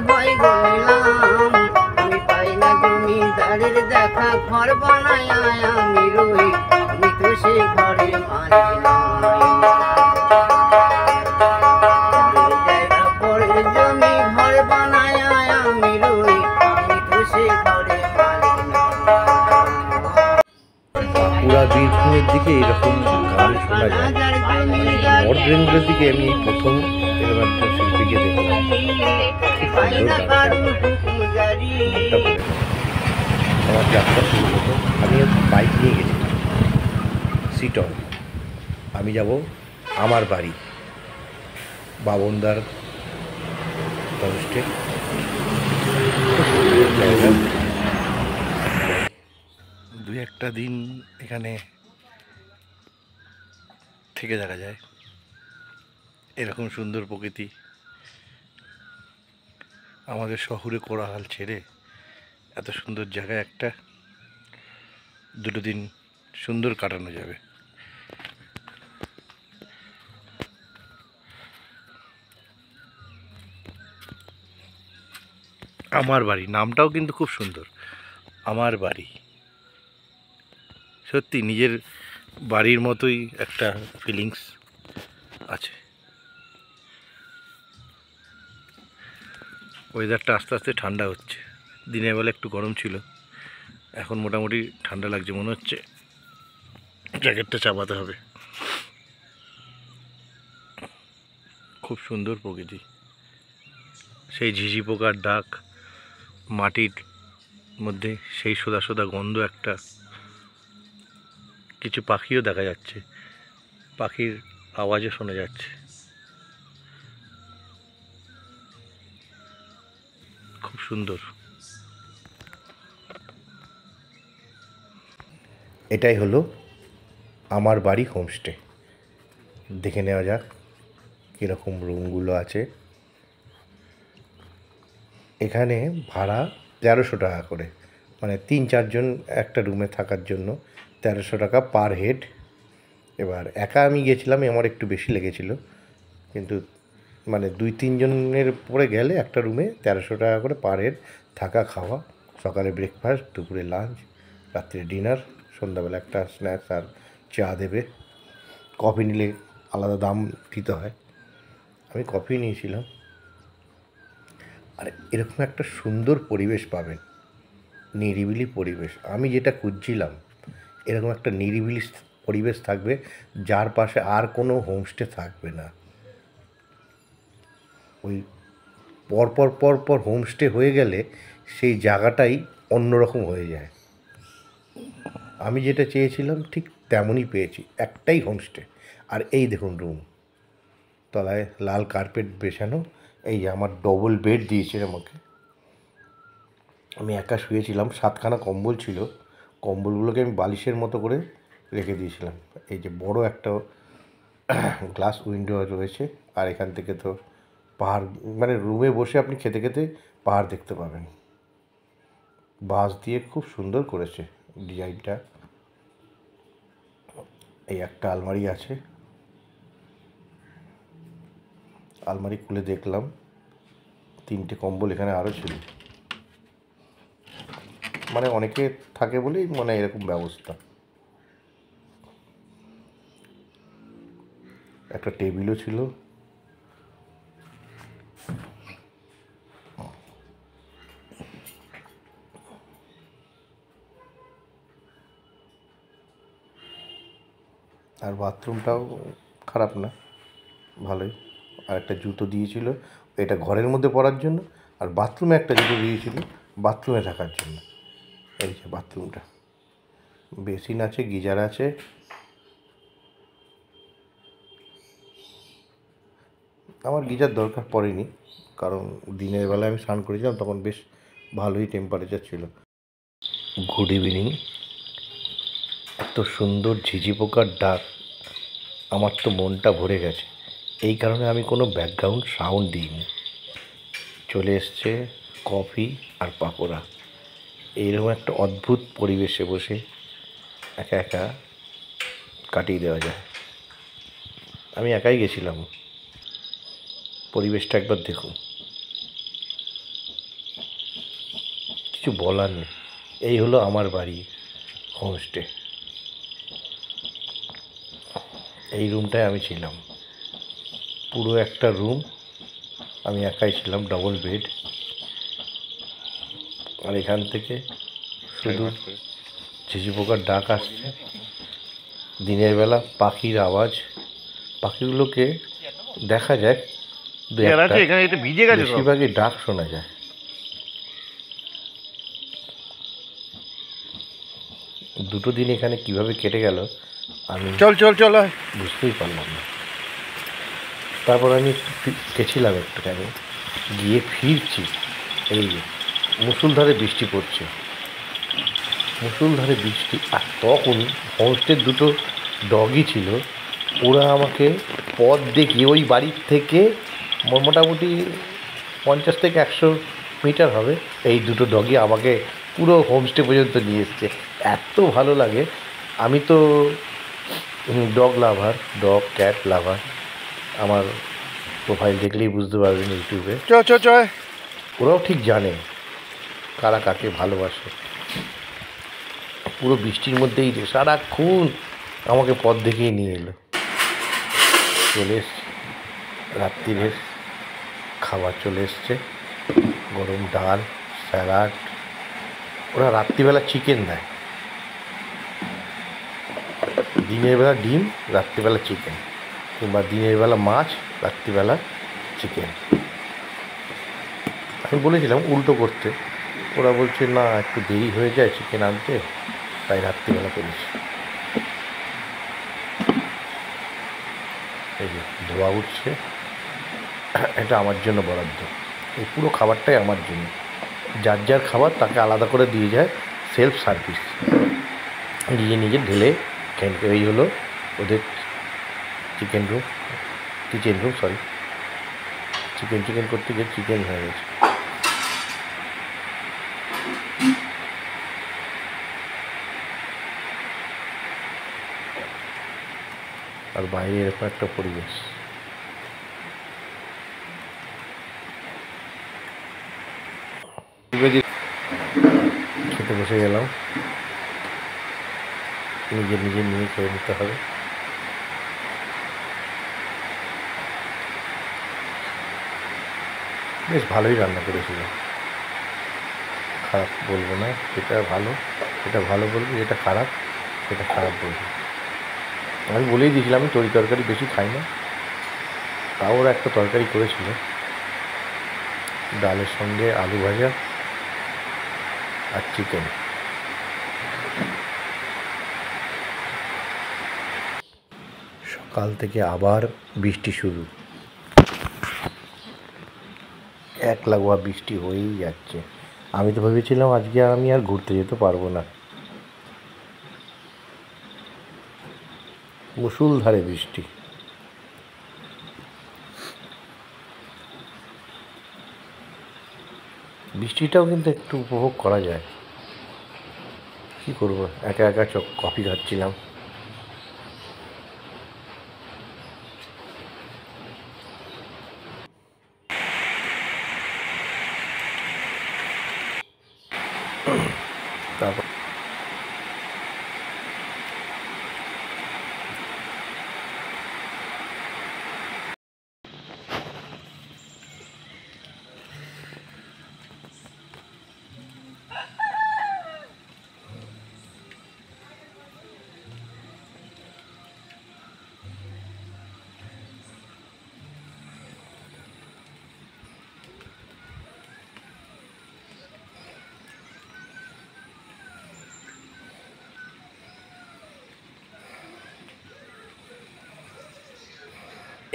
হয় গো নিলাম, আমি পাই না জমিদারের দেখা, ঘর বানায় আমি রই, আমি তো সে ঘরের মালিক নই। জায়গা পরের জমি ঘর বানায় আমি রই, আমি তো সে ঘরের মালিক নই। বাঁকুড়া বীরভূমের দিকে এরকম গান শোনা যায়, নর্থ বেঙ্গলের দিকে আমি এই প্রথম এরকম একটা শিল্পীকে দেখলাম। খুব সুন্দর গান আমার যাত্রা শুরু হতো। আমি বাইক নিয়ে গেছিলাম সিটন, আমি যাব আমার বাড়ি বাবনদার হোমস্টে। দু একটা দিন এখানে থেকে দেখা যায়, এরকম সুন্দর প্রকৃতি। আমাদের শহরে কোলাহল ছেড়ে এত সুন্দর জায়গায় একটা দুটো দিন সুন্দর কাটানো যাবে। আমার বাড়ি নামটাও কিন্তু খুব সুন্দর, আমার বাড়ি। সত্যি নিজের বাড়ির মতোই একটা ফিলিংস আছে। ওয়েদারটা আস্তে আস্তে ঠান্ডা হচ্ছে, দিনের বেলা একটু গরম ছিল, এখন মোটামুটি ঠান্ডা লাগছে, মনে হচ্ছে জ্যাকেটটা চাপাতে হবে। খুব সুন্দর প্রকৃতি, সেই ঝিঝি পোকার ডাক, মাটির মধ্যে সেই সোদা সোদা গন্ধ একটা, কিছু পাখিও দেখা যাচ্ছে, পাখির আওয়াজও শোনা যাচ্ছে। খুব সুন্দর। এটাই হলো আমার বাড়ি হোমস্টে। দেখে নেওয়া যাক কীরকম রুমগুলো আছে। এখানে ভাড়া 1300 টাকা করে, মানে 3-4 জন একটা রুমে থাকার জন্য 1300 টাকা পার হেড। এবার একা আমি গেছিলাম, আমার একটু বেশি লেগেছিল, কিন্তু মানে 2-3 জনের পরে গেলে একটা রুমে 1300 টাকা করে পার হেড, থাকা খাওয়া, সকালে ব্রেকফাস্ট, দুপুরে লাঞ্চ, রাত্রে ডিনার, সন্ধ্যাবেলা একটা স্ন্যাক্স আর চা দেবে। কফি নিলে আলাদা দাম দিতে হয়, আমি কফি নিয়েছিলাম। আর এরকম একটা সুন্দর পরিবেশ পাবেন, নিরিবিলি পরিবেশ। আমি যেটা খুঁজছিলাম, এরকম একটা নিরিবিলি পরিবেশ থাকবে, যার পাশে আর কোনো হোমস্টে থাকবে না। ওই পরপর পরপর হোমস্টে হয়ে গেলে সেই জায়গাটাই অন্যরকম হয়ে যায়। আমি যেটা চেয়েছিলাম ঠিক তেমনই পেয়েছি, একটাই হোমস্টে। আর এই দেখুন রুম, তলায় লাল কার্পেট বেছানো, এই আমার ডবল বেড দিয়েছে আমাকে। আমি একা শুয়েছিলাম, 7খানা কম্বল ছিল, কম্বলগুলোকে আমি বালিশের মতো করে রেখে দিয়েছিলাম। এই যে বড় একটা গ্লাস উইন্ডো রয়েছে, আর এখান থেকে তো পাহাড়, মানে রুমে বসে আপনি খেতে খেতে পাহাড় দেখতে পাবেন। বাঁশ দিয়ে খুব সুন্দর করেছে ডিজাইনটা। এই একটা আলমারি আছে, আলমারি খুলে দেখলাম 3টে কম্বল এখানে আরও ছিল, মানে অনেকে থাকে বলেই মানে এরকম ব্যবস্থা। একটা টেবিলও ছিল। আর বাথরুমটাও খারাপ না, ভালোই। আর একটা জুতো দিয়েছিল, এটা ঘরের মধ্যে পরার জন্য, আর বাথরুমে একটা জুতো দিয়েছিল বাথরুমে থাকার জন্য। এই যে বাথরুমটা, বেসিন আছে, গিজার আছে। আমার গিজার দরকার পড়েনি, কারণ দিনের বেলায় আমি স্নান করেছিলাম, তখন বেশ ভালোই টেম্পারেচার ছিল। Good evening. এত সুন্দর ঝিঝি পোকার ডাক, আমার তো মনটা ভরে গেছে। এই কারণে আমি কোনো ব্যাকগ্রাউন্ড সাউন্ড দিইনি। চলে এসছে কফি আর পাকোড়া। এইরকম একটা অদ্ভুত পরিবেশে বসে একা একা কাটিয়ে দেওয়া যায়। আমি একাই গেছিলাম, পরিবেশটা একবার দেখুন। কিছু বলার নেই। এই হলো আমার বাড়ি, হোমস্টে। এই রুমটায় আমি ছিলাম, পুরো একটা রুম, আমি একাই ছিলাম, ডবল বেড। আর এখান থেকে শুধু ঝিঝি পোকার ডাক আসছে, দিনের বেলা পাখির আওয়াজ। পাখিগুলোকে দেখা যায় দু একটা, বেশিরভাগই ডাক শোনা যায়। দুটো দিন এখানে কিভাবে কেটে গেল আমি চল বুঝতেই পারলাম না। তারপর আমি গেছিলাম একটুখানি, গিয়ে ফিরছি, এই মুষলধারে বৃষ্টি পড়ছে, মুষলধারে বৃষ্টি। আর তখন হোমস্টের দুটো ডগই ছিল, ওরা আমাকে পথ দেখিয়ে ওই বাড়ির থেকে মোটামুটি 50 থেকে 100 মিটার হবে, এই দুটো ডগই আমাকে পুরো হোমস্টে পর্যন্ত নিয়ে এসছে। এত ভালো লাগে। আমি তো ডগ লাভার, ডগ ক্যাট লাভার। আমার প্রোফাইল দেখলেই বুঝতে পারবেন ইউটিউবে। ওরাও ঠিক জানে কারা কাকে ভালোবাসে। পুরো বৃষ্টির মধ্যেই সারাক্ষণ আমাকে পথ দেখিয়ে নিয়ে এলো। চলে এসছে রাত্রিরের খাবার, চলে এসছে গরম ডাল, স্যালাড। ওরা রাত্রিবেলা চিকেন দেয়, দিনের বেলা ডিম, রাত্রিবেলা চিকেন, কিংবা দিনের বেলা মাছ, রাত্রিবেলা চিকেন। আমি বলেছিলাম উল্টো করতে, ওরা বলছে না একটু দেরি হয়ে যায় চিকেন আনতে, তাই রাত্রিবেলা করেছি। এই যে ধোয়া উঠছে, এটা আমার জন্য বরাদ্দ। এই পুরো খাবারটাই আমার জন্য। যার যার খাবার তাকে আলাদা করে দিয়ে যায়, সেলফ সার্ভিস, নিজে ঢেলে খেয়ে। এই হলো ওদের কিচেন রুম, সরি, চিকেন করতে গিয়ে চিকেন হয়ে গেছে। আর বাইরে এরকম একটা পরিবেশ। খেতে বসে গেলাম, নিজে নিয়ে খেয়ে নিতে হবে। বেশ ভালোই রান্না করেছিল, খারাপ বলবো না। এটা ভালো, এটা ভালো বলবো, এটা খারাপ, সেটা খারাপ বলবো। আমি বলেই দিয়েছিলাম আমি তরকারি বেশি খাই না, তাও ওরা একটা তরকারি করেছিল, ডালের সঙ্গে আলু ভাজা আর চিকেন। সকাল থেকে আবার বৃষ্টি শুরু, এক লাগোয়া বৃষ্টি হয়েই যাচ্ছে। আমি তো ভেবেছিলাম আজকে আমি আর ঘুরতে যেতে পারবো না, মুষলধারে বৃষ্টি। বৃষ্টিটাও কিন্তু একটু উপভোগ করা যায়, কী করবো, একা একা কফি খাচ্ছিলাম। তারপর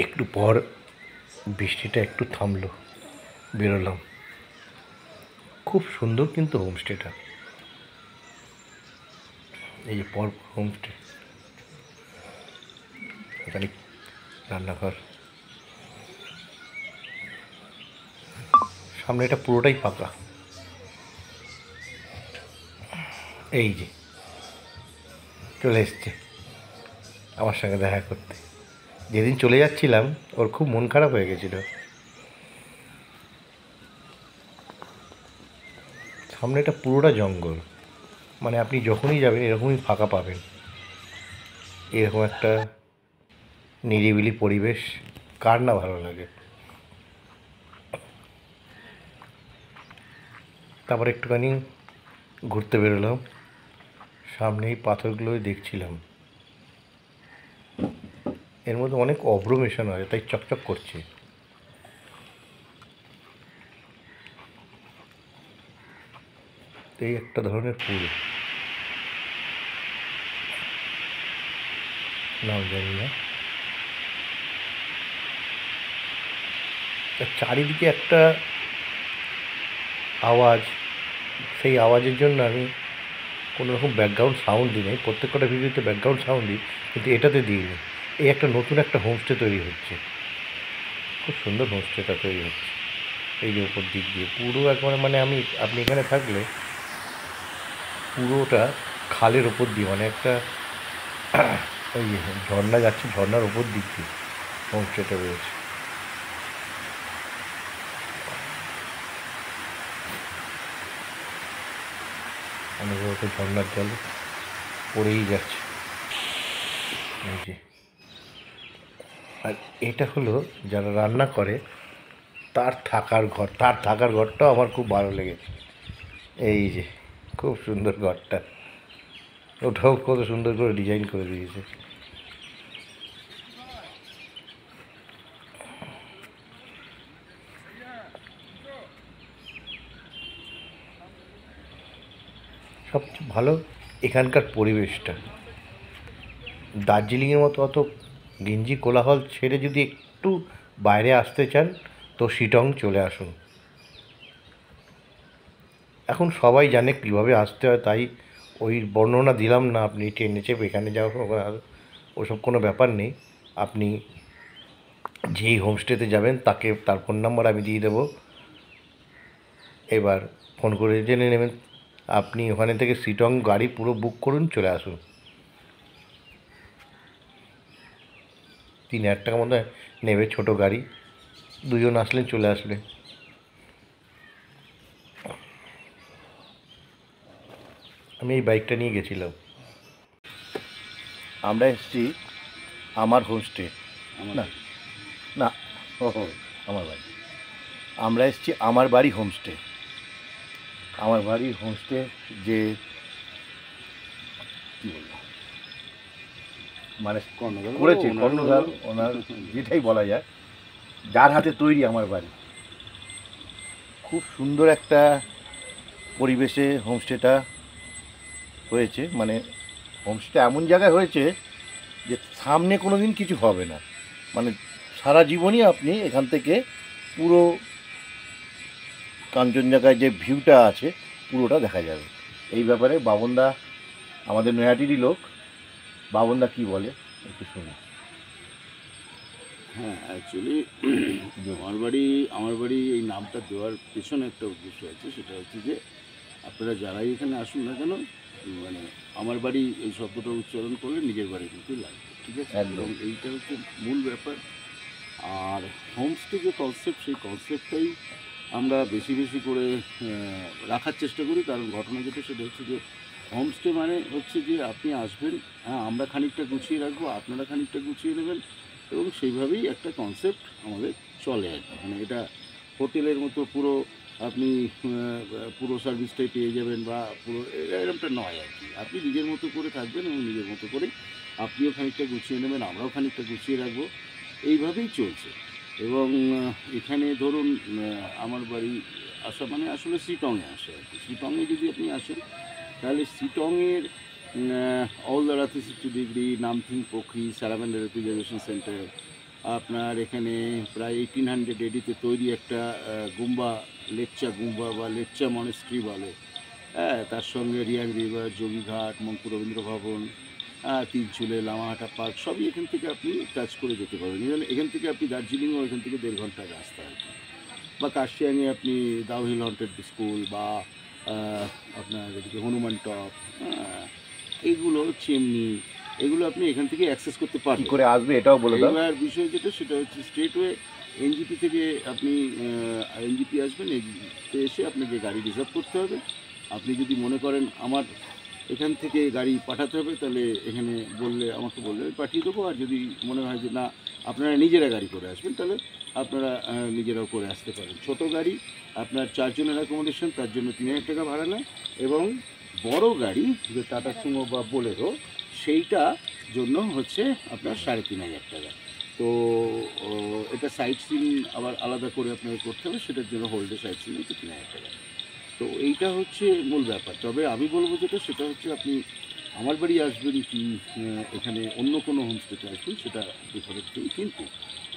একটু পর বৃষ্টিটা একটু থামলো, বেরোলাম। খুব সুন্দর কিন্তু হোমস্টেটা, এই যে পর হোমস্টে, এখানে রান্নাঘর, সামনে এটা পুরোটাই ফাঁকা। এই যে চলে এসছে আমার সঙ্গে দেখা করতে। যেদিন চলে যাচ্ছিলাম ওর খুব মন খারাপ হয়ে গেছিল, সামনেটা পুরোটা জঙ্গল, মানে আপনি যখনই যাবেন এরকমই ফাঁকা পাবেন। এরকম একটা নিরিবিলি পরিবেশ কার না ভালো লাগে। তারপর একটুখানি ঘুরতে বেরোলাম, সামনে এই পাথরগুলোই দেখছিলাম, এর মধ্যে অনেক অভ্র মেশানো হয় তাই চকচক করছে। এই একটা ধরনের ফুল, নাম জানি না। চারিদিকে একটা আওয়াজ, সেই আওয়াজের জন্য আমি কোনো রকম ব্যাকগ্রাউন্ড সাউন্ড দিই নাই। প্রত্যেকটা ভিডিওতে ব্যাকগ্রাউন্ড সাউন্ড দিই, কিন্তু এটাতে দিইনি। এই একটা নতুন একটা হোমস্টে তৈরি হচ্ছে, খুব সুন্দর হোমস্টেটা তৈরি হচ্ছে। এই যে উপর দিক দিয়ে পুরো একবারে, মানে আপনি এখানে থাকলে পুরোটা খালের ওপর দিয়ে, মানে একটা ওই যে ঝর্ণা যাচ্ছে, ঝর্ণার ওপর দিক দিয়ে হোমস্টেটা রয়েছে। অনেকভাবে ঝর্ণার জল পড়েই যাচ্ছে। এই যে, আর এটা হলো যারা রান্না করে তার থাকার ঘর। তার থাকার ঘরটাও আমার খুব ভালো লেগেছে। এই যে খুব সুন্দর ঘরটা, ওটাও কত সুন্দর করে ডিজাইন করে দিয়েছে। সবচেয়ে ভালো এখানকার পরিবেশটা। দার্জিলিংয়ের মতো অত গিঞ্জি কোলাহল ছেড়ে যদি একটু বাইরে আসতে চান তো শিটং চলে আসুন। এখন সবাই জানে কীভাবে আসতে হয়, তাই ওই বর্ণনা দিলাম না। আপনি ট্রেনে চেপে এখানে যাওয়ার ওসব কোনো ব্যাপার নেই। আপনি যেই হোমস্টেতে যাবেন তার ফোন নাম্বার আমি দিয়ে দেবো, এবার ফোন করে জেনে নেবেন। আপনি ওখানে থেকে শিটং গাড়ি পুরো বুক করুন, চলে আসুন। 3,000 টাকা মতো নেবে ছোটো গাড়ি, দুজন আসলেন চলে আসবে। আমি এই বাইকটা নিয়ে গেছিলাম। আমরা এসেছি আমার হোমস্টে, না না ও আমার বাড়ি। আমরা এসেছি আমার বাড়ি হোমস্টে। আমার বাড়ির হোমস্টে যে কী বলবো, মানে করেছে কর্ণধার, ওনার যেটাই বলা যায়, যার হাতে তৈরি আমার বাড়ি। খুব সুন্দর একটা পরিবেশে হোমস্টেটা হয়েছে। মানে হোমস্টে এমন জায়গায় হয়েছে যে সামনে কোনো দিন কিছু হবে না, মানে সারা জীবনই আপনি এখান থেকে পুরো কাঞ্চনজঙ্ঘায় যে ভিউটা আছে পুরোটা দেখা যাবে। এই ব্যাপারে বাবনদা আমাদের নৈহাটিরই লোক, বাবনদা কী বলে একটু শুনি। হ্যাঁ, অ্যাকচুয়ালি আমার বাড়ি এই নামটা দেওয়ার পেছনে একটা উদ্দেশ্য আছে। সেটা হচ্ছে যে আপনারা যারাই এখানে আসুন না কেন, মানে আমার বাড়ি এই শব্দটা উচ্চারণ করলে নিজের বাড়ি কিন্তু লাগবে, ঠিক আছে? একদম। এবং এইটা হচ্ছে মূল ব্যাপার। আর হোমস্টে যে কনসেপ্ট, সেই কনসেপ্টটাই আমরা বেশি বেশি করে রাখার চেষ্টা করি। কারণ ঘটনা যেটা সেটা হচ্ছে যে হোমস্টে মানে হচ্ছে যে আপনি আসবেন, হ্যাঁ আমরা খানিকটা গুছিয়ে রাখবো, আপনারা খানিকটা গুছিয়ে নেবেন, এবং সেইভাবেই একটা কনসেপ্ট আমাদের চলে আর কি। মানে এটা হোটেলের মতো পুরো আপনি পুরো সার্ভিসটাই পেয়ে যাবেন বা পুরো এরকমটা নয় আর কি। আপনি নিজের মতো করে থাকবেন এবং নিজের মতো করে আপনিও খানিকটা গুছিয়ে নেবেন, আমরাও খানিকটা গুছিয়ে রাখবো, এইভাবেই চলছে। এবং এখানে ধরুন আমার বাড়ি আসা মানে আসলে শিটংয়ে আসে আর কি। শিটংয়ে যদি আপনি আসেন তাহলে শিটংয়ের all the 360 degree, Namthing Pokhri, salamander refrigeration centre, আপনার এখানে প্রায় 1800 এডিতে তৈরি একটা গুম্বা, লেপচা গুম্বা বা লেপচা মনেস্ট্রি বলে, হ্যাঁ, তার সঙ্গে রিয়াং রিভার, যোগীঘাট, মঙ্কু রবীন্দ্র ভবন, তিনচুলে, লামাহাটা পার্ক, সবই এখান থেকে আপনি টাচ করে যেতে পারবেন। ইভেন এখান থেকে আপনি দার্জিলিংও এখান থেকে 1.5 ঘন্টার রাস্তা আর কি। বা কার্শিয়াংয়ে আপনি দাউহিল হন্টেড স্কুল বা আপনার এদিকে হনুমান টপ, এইগুলো চিমনি, এগুলো আপনি এখান থেকে অ্যাক্সেস করতে কী পারবেন। করে আসবে এটাও বলে দাও। এবার বিষয় যেটা সেটা হচ্ছে স্ট্রেটওয়ে এনজিপি থেকে আপনি এনজিপি আসবেন, এনজিপিতে এসে আপনাকে গাড়ি রিজার্ভ করতে হবে, আপনি যদি মনে করেন আমার এখান থেকে গাড়ি পাঠাতে হবে, তাহলে এখানে বললে আমাকে বললে আমি পাঠিয়ে দেবো। আর যদি মনে হয় যে না আপনারা নিজেরা গাড়ি করে আসবেন, তাহলে আপনারা নিজেরাও করে আসতে পারেন। ছোট গাড়ি আপনার 4 জনের অ্যাকোমোডেশন, তার জন্য 3000 টাকা ভাড়া নেয়, এবং বড় গাড়ি যে টাটা সুমো বা বোলেরো সেইটা জন্য হচ্ছে আপনার 3500 টাকা। তো এটা সাইট সিন আবার আলাদা করে আপনাকে করতে হবে, সেটার জন্য হোল্ডে সাইট সিন হচ্ছে 3000 টাকা। তো এইটা হচ্ছে মূল ব্যাপার। তবে আমি বলবো যেটা, সেটা হচ্ছে আপনি আমার বাড়ি আসবেন কি এখানে অন্য কোনো হোমস্টেতে আসবেন, সেটা ডিফারেন্ট থিং। কিন্তু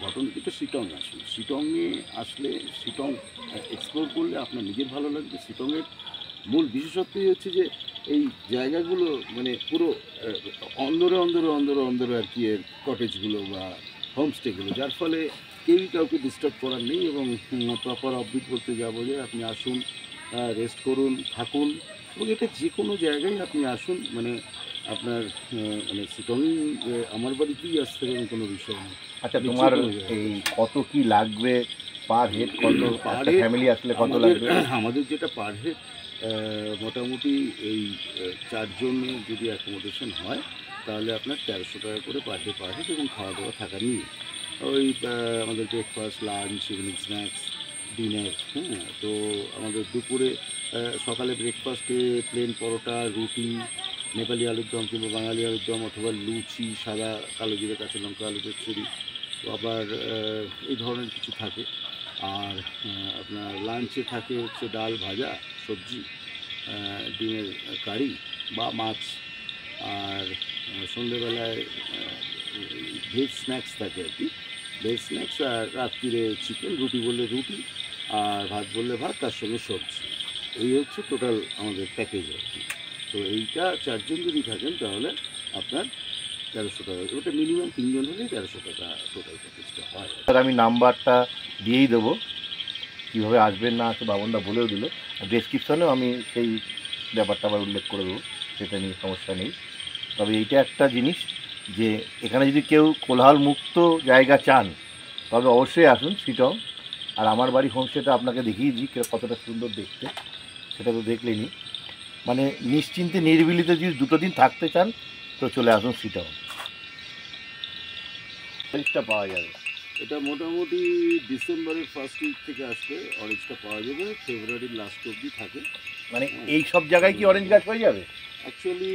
ঘটনা যেটা, শিটং আসুন। শিটংয়ে আসলে শিটং এক্সপ্লোর করলে আপনার নিজের ভালো লাগবে। শিটংয়ের মূল বিশেষত্বই হচ্ছে যে এই জায়গাগুলো মানে পুরো অন্দরে অন্দরে অন্দরে অন্দরে আর কি এর কটেজগুলো বা হোমস্টেগুলো, যার ফলে কেউই কাউকে ডিস্টার্ব করার নেই। এবং প্রপার অফবিট বলতে যাবো যে আপনি আসুন, রেস্ট করুন, থাকুন, এবং এটা যে কোনো জায়গায় আপনি আসুন, মানে আপনার মানে শিটং আমার বাড়িতেই আসতে পারেন, কোনো বিষয় নেই। আচ্ছা, তোমার এই কত কি লাগবে পার হেড, কত Per একটা head ফ্যামিলি আসলে কত আমাদের লাগবে? আমাদের যেটা পার হেড মোটামুটি এই 4 জনের যদি অ্যাকোমোডেশন হয়, তাহলে আপনার 1300 টাকা করে পার হেড, এবং খাওয়া দাওয়া থাকা নিয়ে ওই আমাদের breakfast, lunch, evening snacks, dinner. হ্যাঁ, তো আমাদের দুপুরে সকালে ব্রেকফাস্টে প্লেন পরোটা, রুটি, নেপালি আলুর দম কিংবা বাঙালি আলুর দম, অথবা লুচি, সাদা কালো জিরে কাঁচা লঙ্কা আলু চচ্চড়ি, তো আবার এই ধরনের কিছু থাকে। আর আপনার লাঞ্চে থাকে হচ্ছে ডাল, ভাজা, সবজি, ডিমের কারি বা মাছ। আর সন্ধেবেলায় ভেজ স্ন্যাক্স থাকে আর কি, ভেজ স্ন্যাক্স। আর রাত্রিরে চিকেন, রুটি বললে রুটি, আর ভাত বললে ভাত, তার সঙ্গে সবজি। এই হচ্ছে টোটাল আমাদের প্যাকেজ আর কি। তো এইটা 4 জন যদি থাকেন, তাহলে আপনার 1300 টাকা। ওটা মিনিমাম 3 জন হলেই 1300 টাকা টোটাল প্যাকেজটা হয়। স্যার, আমি নাম্বারটা দিয়েই দেবো, কীভাবে আসবেন না আসে বাবনদা বলেও দিল। ডেসক্রিপশনেও আমি সেই ব্যাপারটা আবার উল্লেখ করে দেবো, সেটা নিয়ে সমস্যা নেই। তবে এইটা একটা জিনিস যে এখানে যদি কেউ কোলাহল মুক্ত জায়গা চান, তবে অবশ্যই আসুন শিটং। আর আমার বাড়ি হোমস্টেটা আপনাকে দেখিয়ে দিই কতটা সুন্দর দেখতে, সেটা তো দেখলেনি। মানে নিশ্চিন্তে নিরিবিলিতে যদি 2 দিন থাকতে চান, তো চলে আসুন শিটং। জিনিসটা পাওয়া যাবে। এটা মোটামুটি ডিসেম্বরের ফার্স্ট উইক থেকে আসলে অরেঞ্জটা পাওয়া যাবে, ফেব্রুয়ারির লাস্ট অবধি থাকে। মানে এই সব জায়গায় কি অরেঞ্জ গাছ হয়ে যাবে? অ্যাকচুয়ালি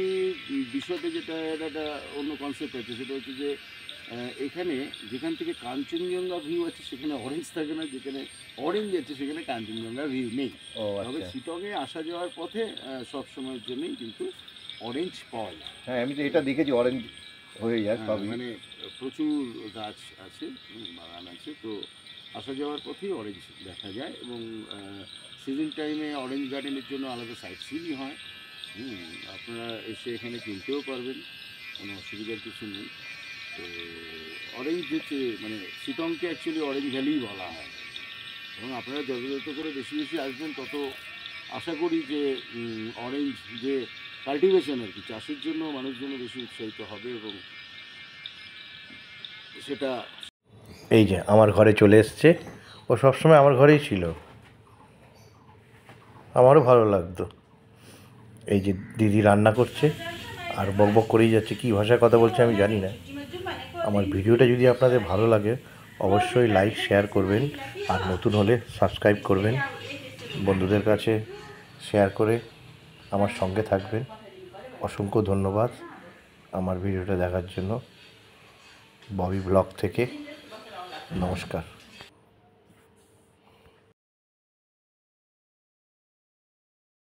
বিষয়টা যেটা, এটা একটা অন্য কনসেপ্ট আছে। সেটা হচ্ছে যে এখানে যেখান থেকে কাঞ্চনজঙ্ঘা ভিউ আছে সেখানে অরেঞ্জ থাকে না, যেখানে অরেঞ্জ আছে সেখানে কাঞ্চনজঙ্ঘা ভিউ নেই। ও তবে আচ্ছা, শিটংয়ে আসা যাওয়ার পথে সব সময়ের জন্যই কিন্তু অরেঞ্জ পাওয়া যায়। হ্যাঁ আমি তো এটা দেখেছি, অরেঞ্জ হয়ে যায় সবই। মানে প্রচুর গাছ আছে, বাগান আছে, তো আসা যাওয়ার পথেই অরেঞ্জ দেখা যায়। এবং সিজন টাইমে অরেঞ্জ গার্ডেনের জন্য আলাদা সাইট সিনই হয়। আপনারা এসে এখানে কিনতেও পারবেন, কোনো অসুবিধার কিছু নেই। তো অরেঞ্জ হচ্ছে মানে শিটংকে অ্যাকচুয়ালি অরেঞ্জ ভ্যালিই বলা হয়। এবং আপনারা যত করে বেশি বেশি আসবেন, তত আশা করি যে অরেঞ্জ যে কাল্টিভেশন আর কি, চাষের জন্য মানুষজন বেশি উৎসাহিত হবে। এবং সেটা এই যে আমার ঘরে চলে এসছে, ও সবসময় আমার ঘরেই ছিল, আমারও ভালো লাগতো। এই যে দিদি রান্না করছে আর বকবক করেই যাচ্ছে, কী ভাষায় কথা বলছে আমি জানি না। আমার ভিডিওটা যদি আপনাদের ভালো লাগে, অবশ্যই লাইক শেয়ার করবেন, আর নতুন হলে সাবস্ক্রাইব করবেন, বন্ধুদের কাছে শেয়ার করে আমার সঙ্গে থাকবেন। অসংখ্য ধন্যবাদ আমার ভিডিওটা দেখার জন্য। ববি ব্লগ থেকে নমস্কার।